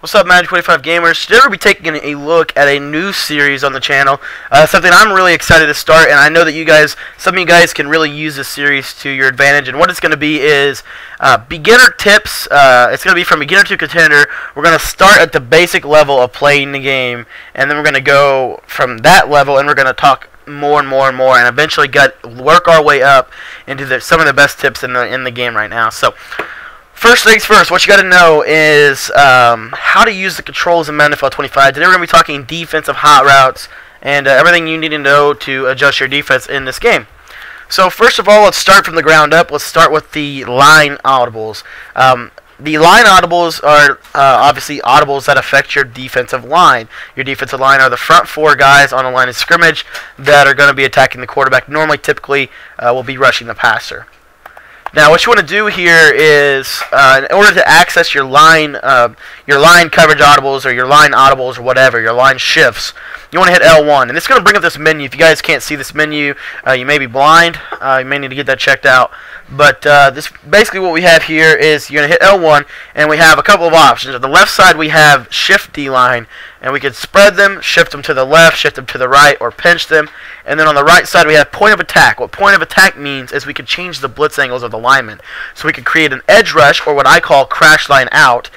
What's up, Madden 25 gamers? Today we'll be taking a look at a new series on the channel, something I'm really excited to start, and I know that some of you guys can really use this series to your advantage. And what it's going to be is beginner tips. It's going to be from beginner to contender. We're going to start at the basic level of playing the game, and then we're going to go from that level, and we're going to talk more and more and more, and eventually work our way up into some of the best tips in the game right now. So, first things first, what you got to know is how to use the controls in Madden 25. Today we're going to be talking defensive hot routes and everything you need to know to adjust your defense in this game. So first of all, let's start from the ground up. Let's start with the line audibles. The line audibles are obviously audibles that affect your defensive line. Your defensive line are the front four guys on a line of scrimmage that are going to be attacking the quarterback. Normally, typically, will be rushing the passer. Now, what you want to do here is, in order to access your line coverage audibles or your line audibles or whatever, your line shifts, you want to hit L1. And it's going to bring up this menu. If you guys can't see this menu, you may be blind. You may need to get that checked out. But this basically what we have here is you're going to hit L1, and we have a couple of options. On the left side, we have Shift D-line, and we can spread them, shift them to the left, shift them to the right, or pinch them. And then on the right side, we have point of attack. What point of attack means is we can change the blitz angles of the linemen. So we can create an edge rush, or what I call crash line out.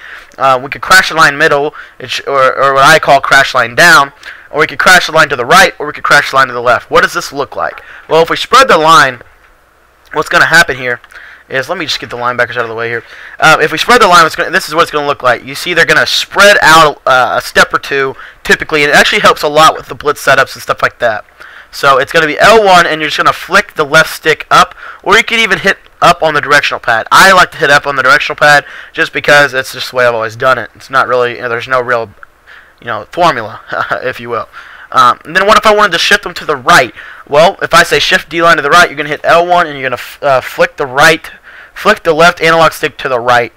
We could crash the line middle, or what I call crash line down. Or we could crash the line to the right, or we could crash the line to the left. What does this look like? Well, if we spread the line, what's going to happen here is, let me just get the linebackers out of the way here. If we spread the line, this is what it's going to look like. You see they're going to spread out a step or two, typically, and it actually helps a lot with the blitz setups and stuff like that. So it's going to be L1, and you're just going to flick the left stick up, or you can even hit up on the directional pad. I like to hit up on the directional pad just because it's just the way I've always done it. It's not really, there's no real, formula, if you will. And then what if I wanted to shift them to the right? Well, if I say shift D-line to the right, you're going to hit L1, and you're going to flick the left analog stick to the right.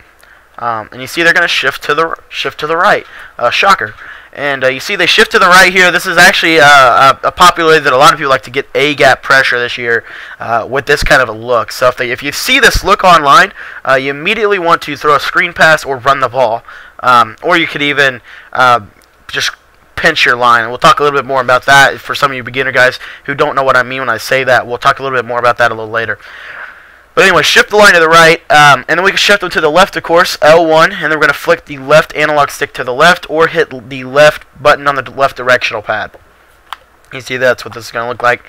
And you see they're going to shift to the right. Shocker. And you see they shift to the right here. This is actually a popularity that a lot of people like to get A-gap pressure this year with this kind of a look. So if you see this look online, you immediately want to throw a screen pass or run the ball. Or you could even just pinch your line. And we'll talk a little bit more about that for some of you beginner guys who don't know what I mean when I say that. We'll talk a little bit more about that a little later. But anyway, shift the line to the right, and then we can shift them to the left, of course, L1, and then we're going to flick the left analog stick to the left, or hit the left button on the left directional pad. You see that's what this is going to look like.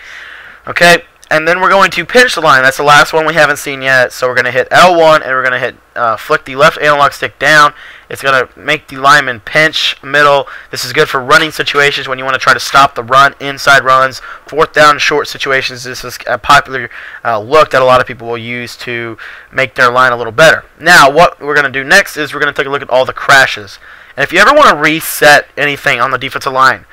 Okay, and then we're going to pinch the line. That's the last one we haven't seen yet, so we're going to hit L1, and we're going to hit flick the left analog stick down. It's going to make the lineman pinch middle. This is good for running situations when you want to try to stop the run, inside runs, fourth down short situations. This is a popular look that a lot of people will use to make their line a little better. Now, what we're going to do next is we're going to take a look at all the crashes. And if you ever want to reset anything on the defensive line,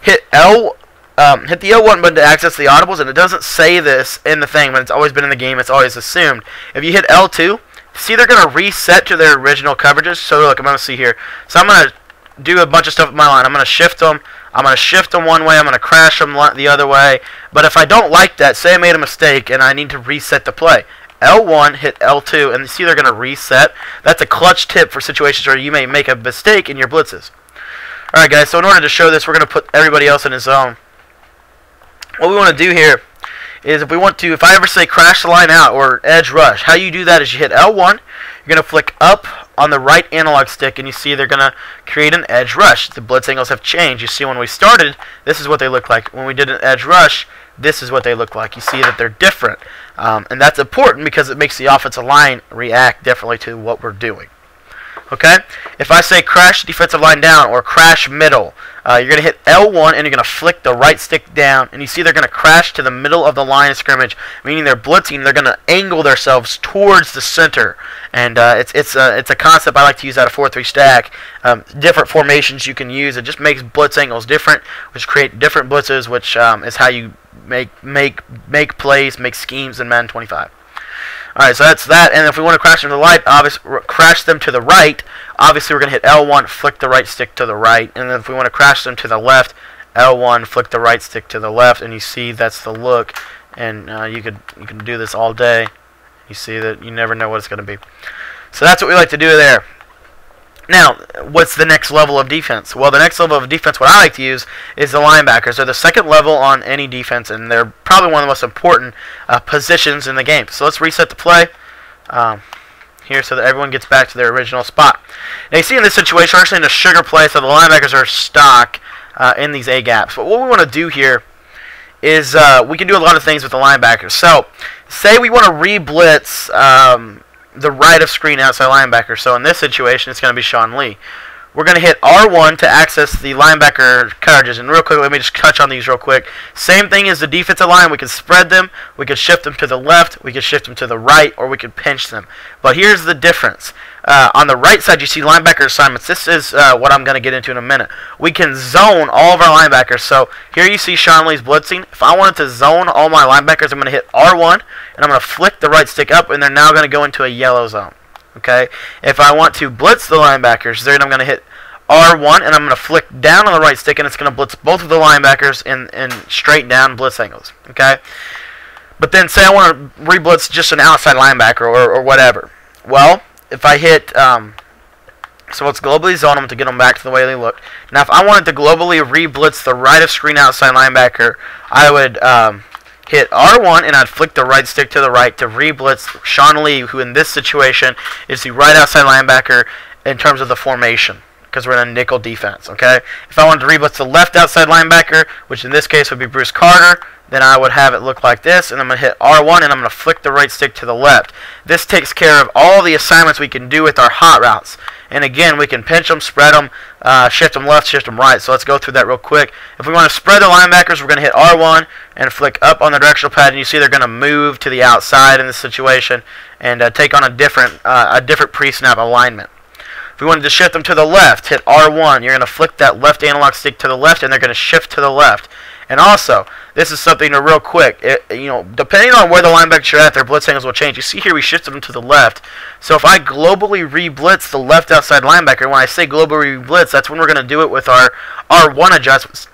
hit the L1 button to access the audibles, and it doesn't say this in the thing, but it's always been in the game. It's always assumed. If you hit L2, see they're going to reset to their original coverages. So look, I'm going to see here. So I'm going to do a bunch of stuff with my line. I'm going to shift them. I'm going to shift them one way. I'm going to crash them the other way. But if I don't like that, say I made a mistake and I need to reset the play. L1, hit L2, and see they're going to reset. That's a clutch tip for situations where you may make a mistake in your blitzes. Alright guys, so in order to show this, we're going to put everybody else in a zone. What we want to do here is if I ever say crash the line out or edge rush, how you do that is you hit L1, you're going to flick up on the right analog stick, and you see they're going to create an edge rush. The blitz angles have changed. You see when we started, this is what they look like. When we did an edge rush, this is what they look like. You see that they're different. And that's important because it makes the offensive line react differently to what we're doing. Okay? If I say crash defensive line down or crash middle, you're going to hit L1 and you're going to flick the right stick down, and you see they're going to crash to the middle of the line of scrimmage, meaning they're blitzing. They're going to angle themselves towards the center, and it's a concept I like to use out of 4-3 stack. Different formations you can use. It just makes blitz angles different, which create different blitzes, which is how you make plays, make schemes in Madden 25. Alright, so that's that. And if we want to crash them to the right, obviously we're going to hit L1, flick the right stick to the right. And then if we want to crash them to the left, L1, flick the right stick to the left. And you see that's the look. And you can do this all day. You see that you never know what it's going to be. So that's what we like to do there. Now, what's the next level of defense? Well, the next level of defense, what I like to use, is the linebackers. They're the second level on any defense, and they're probably one of the most important positions in the game. So let's reset the play here so that everyone gets back to their original spot. Now, you see in this situation, we're actually in a sugar play, so the linebackers are stuck in these A-gaps. But what we want to do here is we can do a lot of things with the linebackers. So, say we want to re-blitz the right of screen outside linebacker. So in this situation, it's going to be Sean Lee. We're going to hit R1 to access the linebacker coverages. And real quick, let me just touch on these real quick. Same thing as the defensive line. We can spread them. We can shift them to the left. We can shift them to the right. Or we can pinch them. But here's the difference. On the right side, you see linebacker assignments. This is what I'm going to get into in a minute. We can zone all of our linebackers. So here you see Sean Lee's blitzing. If I wanted to zone all my linebackers, I'm going to hit R1. And I'm going to flick the right stick up. And they're now going to go into a yellow zone. Okay. If I want to blitz the linebackers, then I'm going to hit R1, and I'm going to flick down on the right stick, and it's going to blitz both of the linebackers in straight down blitz angles. Okay. But then say I want to re-blitz just an outside linebacker or whatever. Well, if I hit so let's globally zone them to get them back to the way they look. Now, if I wanted to globally re-blitz the right of screen outside linebacker, I would hit R1, and I'd flick the right stick to the right to re-blitz Sean Lee, who in this situation is the right outside linebacker in terms of the formation, because we're in a nickel defense. Okay. If I wanted to re-blitz the left outside linebacker, which in this case would be Bruce Carter, then I would have it look like this, and I'm going to hit R1, and I'm going to flick the right stick to the left. This takes care of all the assignments we can do with our hot routes. And again, we can pinch them, spread them, shift them left, shift them right. So let's go through that real quick. If we want to spread the linebackers, we're going to hit R1 and flick up on the directional pad, and you see they're going to move to the outside in this situation and take on a different pre-snap alignment. If we wanted to shift them to the left, hit R1. You're going to flick that left analog stick to the left, and they're going to shift to the left. And also, this is something to real quick. Depending on where the linebackers are at, their blitz angles will change. You see here we shifted them to the left. So if I globally re-blitz the left outside linebacker, when I say globally re-blitz, that's when we're going to do it with our R1 adjustments.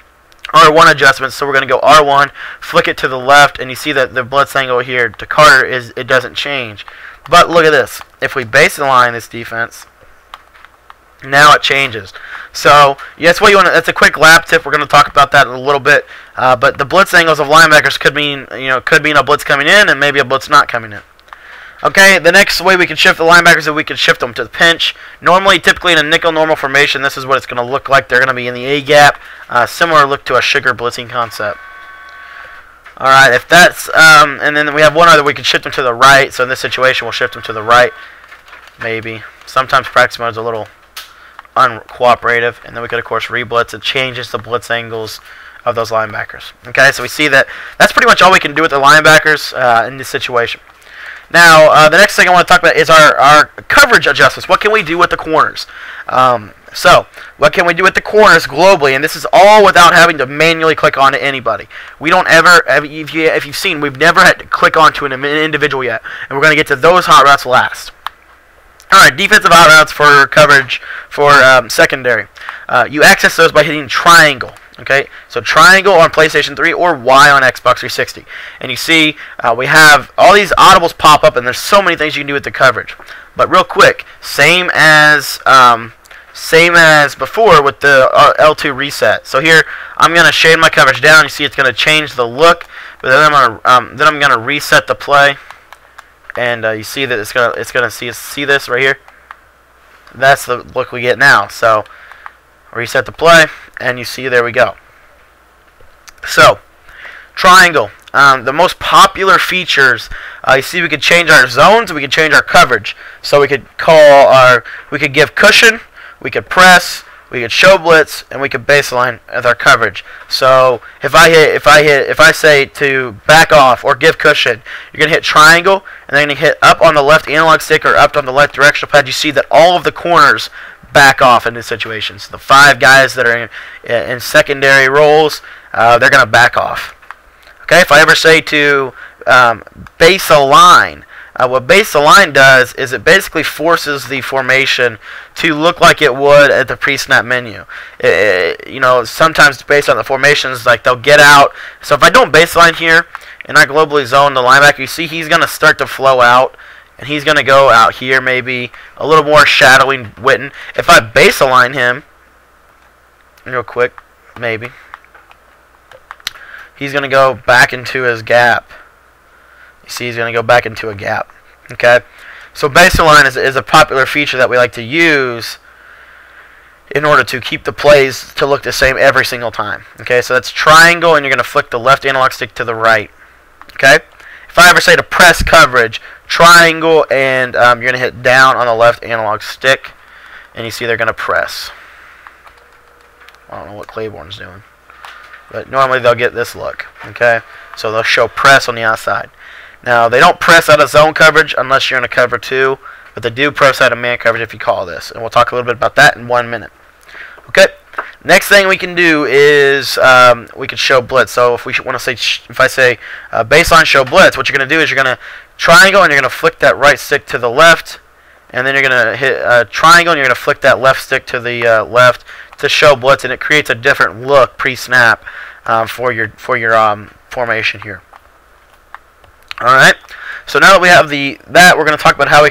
So we're going to go R1, flick it to the left, and you see that the blitz angle here to Carter it doesn't change. But look at this. If we baseline this defense, now it changes. So yes, that's a quick lap tip. We're going to talk about that in a little bit. But the blitz angles of linebackers could mean a blitz coming in and maybe a blitz not coming in. Okay, the next way we can shift the linebackers is we can shift them to the pinch. Typically in a nickel normal formation, this is what it's going to look like. They're going to be in the A gap, similar look to a sugar blitzing concept. All right, if that's and then we have one other. We can shift them to the right. So in this situation, we'll shift them to the right. Maybe sometimes practice mode is a little uncooperative, and then we could of course re-blitz. It changes the blitz angles of those linebackers. Okay, so we see that's pretty much all we can do with the linebackers in this situation. Now, the next thing I want to talk about is our coverage adjustments. What can we do with the corners? So, what can we do with the corners globally? And this is all without having to manually click on to anybody. We don't ever, if you've seen, we've never had to click on to an individual yet, and we're going to get to those hot routes last. Alright, defensive hot routes for coverage for secondary. You access those by hitting triangle. Okay, so triangle on PlayStation 3 or Y on Xbox 360. And you see we have all these audibles pop up, and there's so many things you can do with the coverage. But real quick, same as before with the L2 reset. So here I'm going to shade my coverage down. You see it's going to change the look, but then I'm going to reset the play. And you see that it's gonna see this right here. That's the look we get now. So reset the play, and you see there we go. So triangle, the most popular features. You see we could change our zones, we could change our coverage. So we could give cushion, we could press, we could show blitz, and we could baseline with our coverage. So if I say to back off or give cushion, you're gonna hit triangle, and then you hit up on the left analog stick or up on the left directional pad. You see that all of the corners back off in this situation. So the 5 guys that are in secondary roles, they're gonna back off. Okay, if I ever say to base a line, what base align does is it basically forces the formation to look like it would at the pre-snap menu. Sometimes based on the formations, like they'll get out. So if I don't baseline here and I globally zone the linebacker, you see he's going to start to flow out, and he's going to go out here maybe a little more shadowing Witten. If I base align him real quick, maybe he's going to go back into his gap. You see, he's going to go back into a gap. Okay, so base align is a popular feature that we like to use in order to keep the plays to look the same every single time. Okay, so that's triangle, and you're going to flick the left analog stick to the right. Okay, if I ever say to press coverage, triangle, and you're going to hit down on the left analog stick, and you see they're going to press. I don't know what Claiborne's doing, but normally they'll get this look. Okay, so they'll show press on the outside. Now, they don't press out of zone coverage unless you're in a cover 2, but they do press out of man coverage if you call this, and we'll talk a little bit about that in 1 minute. Okay, next thing we can do is we can show blitz. So if we want to say, if I say baseline show blitz, what you're going to do is you're going to triangle, and you're going to flick that right stick to the left, and then you're going to hit triangle, and you're going to flick that left stick to the left to show blitz, and it creates a different look pre-snap for your formation here. All right. So now that we have that, we're going to talk about how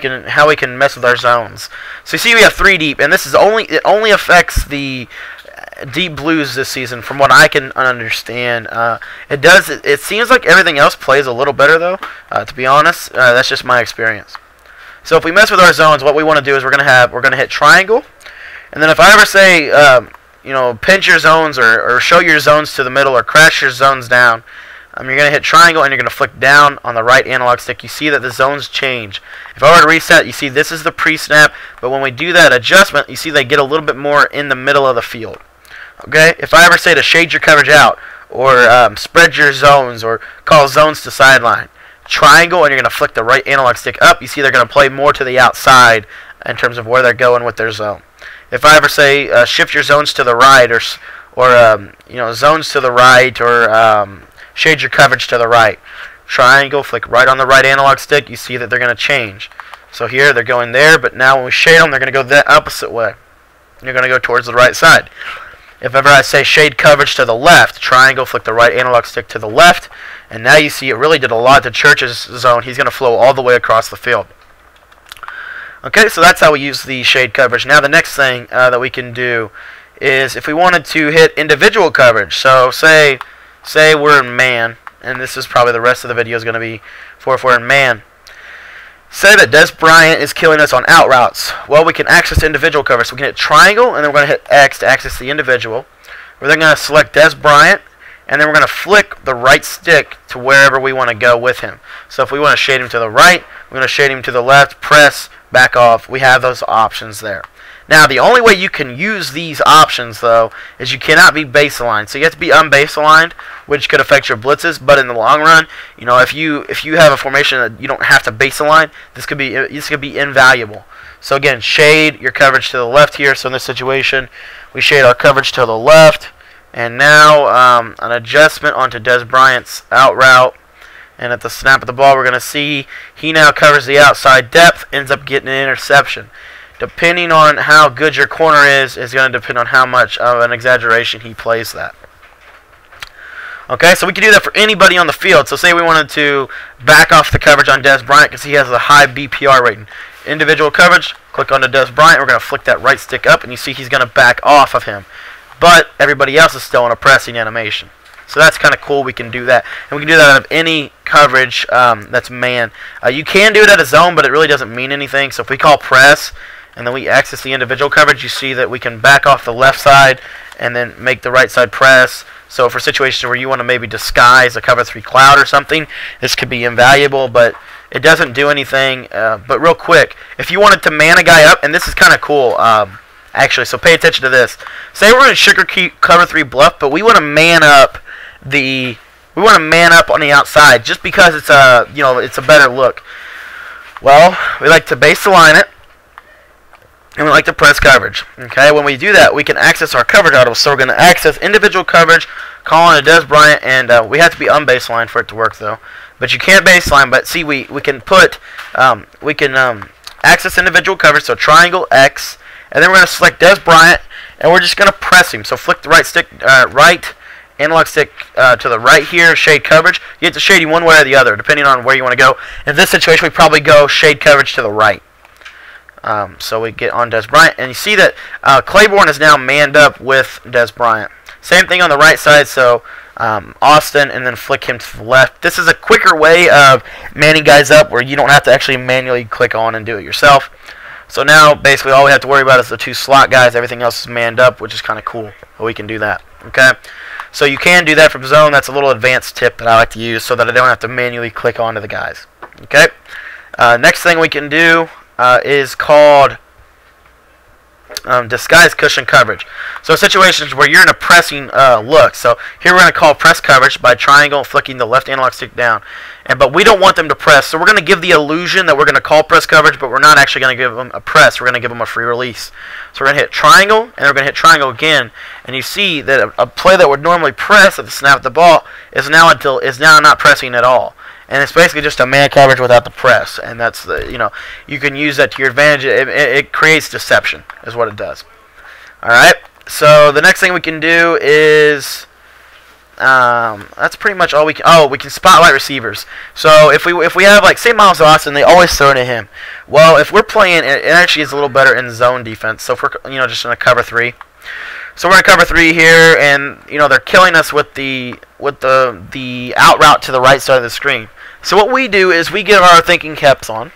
we can mess with our zones. So you see, we have 3 deep, and this is it only affects the deep blues this season, from what I can understand. It seems like everything else plays a little better though. To be honest, that's just my experience. So if we mess with our zones, what we want to do is we're going to hit triangle, and then if I ever say pinch your zones or show your zones to the middle or crash your zones down, you're going to hit triangle, and you're going to flick down on the right analog stick. You see that the zones change. If I were to reset, you see this is the pre-snap, but when we do that adjustment, you see they get a little bit more in the middle of the field. Okay? If I ever say to shade your coverage out, or spread your zones, or call zones to sideline, triangle, and you're going to flick the right analog stick up, you see they're going to play more to the outside in terms of where they're going with their zone. If I ever say shift your zones to the right, or zones to the right, or shade your coverage to the right, triangle, flick right on the right analog stick, you see that they're going to change. So here they're going there, but now when we shade them, they're going to go the opposite way. You're going to go towards the right side. If ever I say shade coverage to the left, triangle, flick the right analog stick to the left, and now you see it really did a lot to Church's zone. He's going to flow all the way across the field. Okay, so that's how we use the shade coverage. Now the next thing that we can do is if we wanted to hit individual coverage. So say we're in man, and this is probably the rest of the video is going to be for if we're in man. Say that Des Bryant is killing us on out routes. Well, we can access individual coverage. So we can hit triangle, and then we're going to hit X to access the individual. We're then going to select Des Bryant, and then we're going to flick the right stick to wherever we want to go with him. So if we want to shade him to the right, we're going to shade him to the left, press, back off. We have those options there. Now, the only way you can use these options, though, is you cannot be base aligned. So you have to be unbase aligned, which could affect your blitzes. But in the long run, if you have a formation that you don't have to base align, this could be invaluable. So again, shade your coverage to the left here. So in this situation, we shade our coverage to the left, and now an adjustment onto Des Bryant's out route. And at the snap of the ball, we're going to see he now covers the outside depth, ends up getting an interception. Depending on how good your corner is going to depend on how much of an exaggeration he plays that. Okay, so we can do that for anybody on the field. So say we wanted to back off the coverage on Des Bryant because he has a high BPR rating. Individual coverage, click on the Des Bryant. We're going to flick that right stick up, and you see he's going to back off of him. But everybody else is still in a pressing animation. So that's kind of cool. We can do that. And we can do that out of any coverage that's man. You can do it out of zone, but it really doesn't mean anything. So if we call press, and then we access the individual coverage, you see that we can back off the left side and then make the right side press. So for situations where you want to maybe disguise a cover 3 cloud or something, this could be invaluable, but it doesn't do anything. But real quick, if you wanted to man a guy up, and this is kind of cool, actually, so pay attention to this. Say we're in sugar cover 3 bluff, but we want to man up on the outside just because it's a better look. Well, we like to base align it, and we like to press coverage. Okay, when we do that, we can access our coverage auto. So we're going to access individual coverage, call on a Des Bryant, and we have to be unbaseline for it to work though. But you can't baseline. But see, we can put access individual coverage. So triangle X, and then we're going to select Des Bryant, and we're just going to press him. So flick the right stick right, analog stick to the right here, shade coverage. You get to shading one way or the other, depending on where you want to go. In this situation, we probably go shade coverage to the right. So we get on Des Bryant, and you see that Claiborne is now manned up with Des Bryant. Same thing on the right side, so Austin, and then flick him to the left. This is a quicker way of manning guys up where you don't have to actually manually click on and do it yourself. So now, basically, all we have to worry about is the 2 slot guys. Everything else is manned up, which is kind of cool. But we can do that, okay? So you can do that from zone. That's a little advanced tip that I like to use so that I don't have to manually click onto the guys, okay? Next thing we can do is called disguise cushion coverage. So situations where you're in a pressing look. So here we're going to call press coverage by triangle and flicking the left analog stick down. But we don't want them to press, so we're going to give the illusion that we're going to call press coverage, but we're not actually going to give them a press. We're going to give them a free release. So we're going to hit triangle, and we're going to hit triangle again. And you see that a play that would normally press at the snap of the ball is now not pressing at all. And it's basically just a man coverage without the press, and that's you can use that to your advantage. It creates deception, is what it does. All right. So the next thing we can do is that's pretty much all we can. Oh, we can spotlight receivers. So if we have, like, say Miles Austin, they always throw to him. Well, if we're playing, it actually is a little better in zone defense. So if we're just in a cover 3. So we're in cover 3 here, and they're killing us with the out route to the right side of the screen. So what we do is we get our thinking caps on,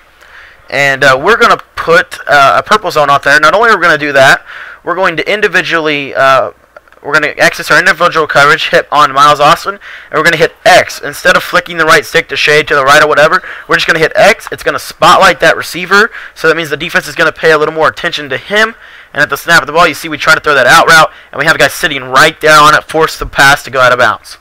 and we're going to put a purple zone out there. Not only are we going to do that, we're going to individually we're going to access our individual coverage, hit on Miles Austin, and we're going to hit X. Instead of flicking the right stick to shade to the right or whatever, we're just going to hit X. It's going to spotlight that receiver, so that means the defense is going to pay a little more attention to him. And at the snap of the ball, you see we try to throw that out route, and we have a guy sitting right there on it, force the pass to go out of bounds.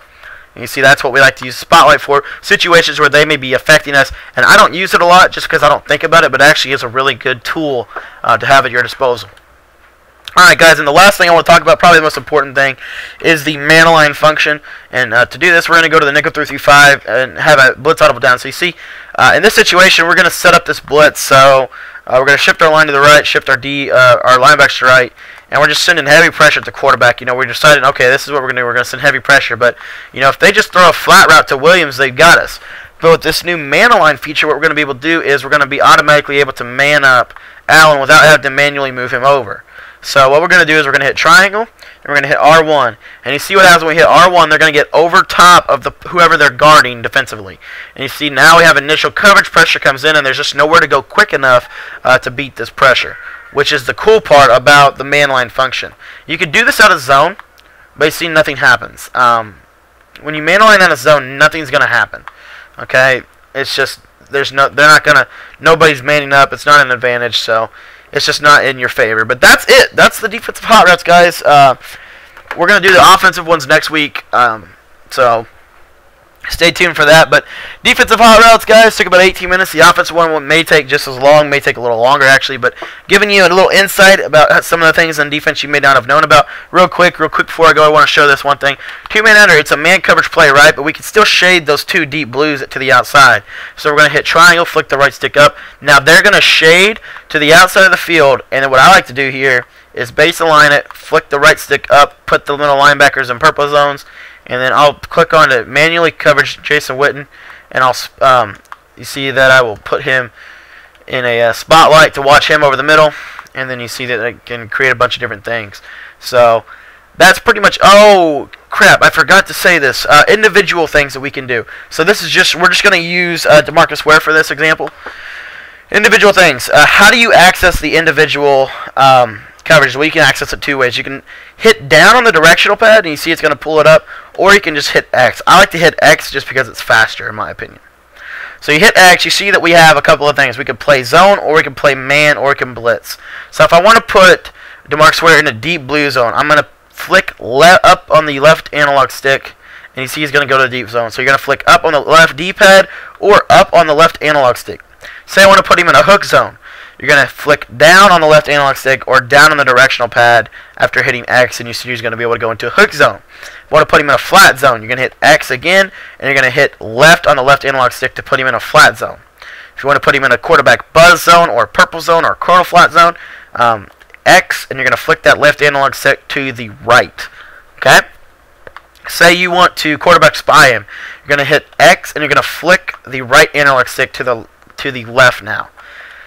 And you see that's what we like to use spotlight for, situations where they may be affecting us. And I don't use it a lot just because I don't think about it, but it actually is a really good tool to have at your disposal. Alright guys, and the last thing I want to talk about, probably the most important thing, is the man align function. And to do this, we're going to go to the nickel 3-3-5 and have a blitz audible down. So you see, in this situation, we're going to set up this blitz. So we're going to shift our line to the right, shift our linebackers to right, and we're just sending heavy pressure to quarterback. We're deciding, okay, this is what we're going to do. We're going to send heavy pressure. But, if they just throw a flat route to Williams, they've got us. But with this new man align feature, what we're going to be able to do is we're going to be automatically able to man up Allen without having to manually move him over. So what we're going to do is we're going to hit triangle, and we're going to hit R1. And you see what happens when we hit R1, they're going to get over top of whoever they're guarding defensively. And you see now we have initial coverage, pressure comes in, and there's just nowhere to go quick enough to beat this pressure, which is the cool part about the man line function. You can do this out of zone, but you see nothing happens. When you man line out of zone, nothing's going to happen. Okay? It's just, nobody's manning up, it's not an advantage, so it's just not in your favor. But that's it. That's the defensive hot routes, guys. We're going to do the offensive ones next week. So stay tuned for that. But defensive hot routes, guys, took about 18 minutes. The offensive one may take just as long, may take a little longer, actually. But giving you a little insight about some of the things on defense you may not have known about. Real quick before I go, I want to show this one thing. 2-man under, it's a man coverage play, right? But we can still shade those 2 deep blues to the outside. So we're going to hit triangle, flick the right stick up. Now they're going to shade to the outside of the field. And then what I like to do here is base align it, flick the right stick up, put the middle linebackers in purple zones, and then I'll click on to manually coverage Jason Witten, and you see that I will put him in a spotlight to watch him over the middle, and then you see that I can create a bunch of different things. So that's pretty much. Oh crap! I forgot to say this. Individual things that we can do. So this is we're just going to use DeMarcus Ware for this example. Individual things. How do you access the individual coverage? Well, you can access it 2 ways. You can hit down on the directional pad, and you see it's going to pull it up, or you can just hit X. I like to hit X just because it's faster, in my opinion. So you hit X, you see that we have a couple of things. We can play zone, or we can play man, or we can blitz. So if I want to put DeMarcus Ware in a deep blue zone, I'm going to flick up on the left analog stick, and you see he's going to go to the deep zone. So you're going to flick up on the left D-pad, or up on the left analog stick. Say I want to put him in a hook zone. You're going to flick down on the left analog stick or down on the directional pad after hitting X, and you see he's going to be able to go into a hook zone. If you want to put him in a flat zone, you're going to hit X again, and you're going to hit left on the left analog stick to put him in a flat zone. If you want to put him in a quarterback buzz zone or purple zone or chronal flat zone, X, and you're going to flick that left analog stick to the right. Okay? say you want to quarterback spy him. You're going to hit X, and you're going to flick the right analog stick to the left now.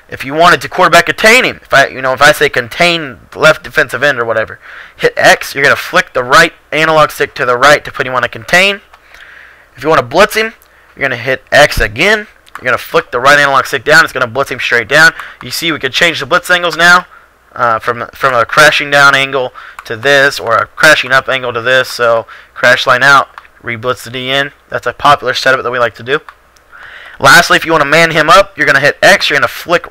If you wanted to quarterback contain him, if I say contain left defensive end or whatever, hit X, you're going to flick the right analog stick to the right to put him on a contain. If you want to blitz him, you're going to hit X again. You're going to flick the right analog stick down. It's going to blitz him straight down. You see we could change the blitz angles now from a crashing down angle to this, or a crashing up angle to this. So crash line out, re-blitz the D in. That's a popular setup that we like to do. Lastly, if you want to man him up, you're going to hit X. You're going to flick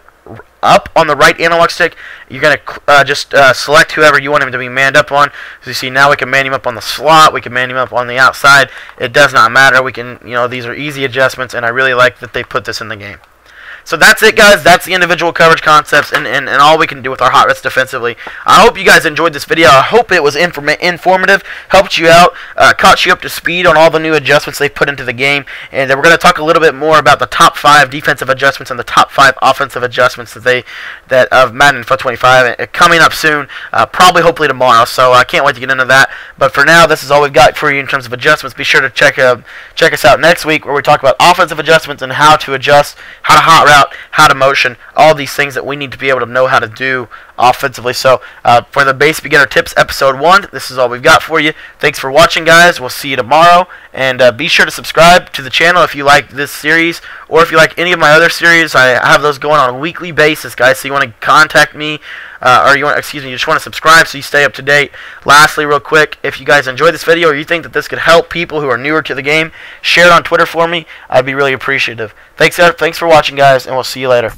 up on the right analog stick. You're going to just select whoever you want him to be manned up on. As you see, now we can man him up on the slot. We can man him up on the outside. It does not matter. We can, these are easy adjustments, and I really like that they put this in the game. So that's it, guys. That's the individual coverage concepts and all we can do with our hot reds defensively. I hope you guys enjoyed this video. I hope it was informative, helped you out, caught you up to speed on all the new adjustments they put into the game. And we're going to talk a little bit more about the top 5 defensive adjustments and the top 5 offensive adjustments that of Madden Foot 25 coming up soon, probably hopefully tomorrow. So I can't wait to get into that. But for now, this is all we've got for you in terms of adjustments. Be sure to check us out next week, where we talk about offensive adjustments and how to adjust, how to hot route, how to motion, all these things that we need to be able to know how to do offensively. So for the Base Beginner Tips Episode 1, this is all we've got for you. Thanks for watching, guys. We'll see you tomorrow. And be sure to subscribe to the channel if you like this series, or if you like any of my other series. I have those going on a weekly basis, guys. So you want to contact me, or you just want to subscribe so you stay up to date. Lastly, real quick, if you guys enjoyed this video, or you think that this could help people who are newer to the game, share it on Twitter for me. I'd be really appreciative. Thanks for watching, guys, and we'll see you later.